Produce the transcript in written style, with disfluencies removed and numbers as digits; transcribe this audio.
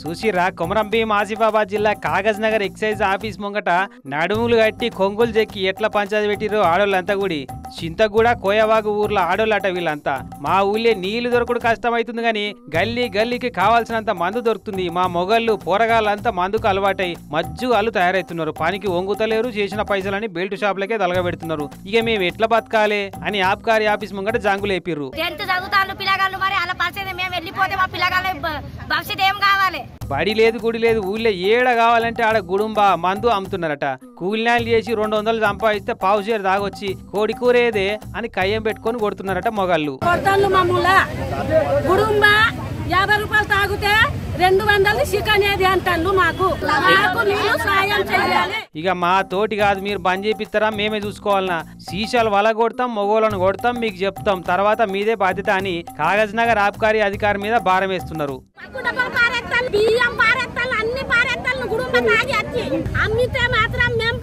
సుశీరా కొమరం భీం ఆసిఫాబాద్ జిల్లా Kagaz Nagar excise office ముంగట నడుములు కట్టి కొంగులు చెక్కి ఎట్లా పంచాయతీ పెట్టిరో ఆడోళ్ళంతా కూడి చింతగూడ కోయవాగు ఊర్లో ఆడోళ్ళట వీళ్ళంతా. మా ఊళ్ళే నీళ్లు దొరకడు కష్టమైతుంది గాని గల్లీ గల్లీకి కావాల్సినంత మందు దొరుకుతుంది. మా మొగళ్ళు పోరగాళ్ళంతా మందుకు అలవాటై మజ్జు అల్లు తయారైతున్నారు. పనికి వంగుతలేరు, చేసిన పైసలని బెల్ట్ షాపులకే తలగబెడుతున్నారు. ఇక మేము ఎట్లా బతకాలే అని ఆబ్కారీ ఆఫీస్ ముంగట జాంగులేపిర్రు. బడి లేదు గుడి లేదు, ఊళ్ళో ఏడ కావాలంటే ఆడ గుడుంబా మందు అమ్ముతున్నారట. కూలినాలు చేసి 200 సంపాదిస్తే పావుషేరు దాగొచ్చి కోడి కూరేదే అని కయ్యం పెట్టుకొని కొడుతున్నారట మొగాళ్ళు. 50 రూపాయలు తాగితే 200 చికెనేది అంటారు. మాకు సాయం చేయాలి. ఇక మా తోటి కాదు, మీరు బంద్ చేపిస్తారా మేమే చూసుకోవాలన్నా. సీసాలు వల కొడతాం, మొగోళ్ళను కొడతాం, మీకు చెప్తాం, తర్వాత మీదే బాధ్యత అని కాగజ్ నగర్ ఆబ్కారీ అధికారి మీద భారం వేస్తున్నారు. బియ్యం పారెత్తాలు అన్ని పారెత్తాలను గుడుంబ తాగి వచ్చి అమ్మితే మాత్రం మేము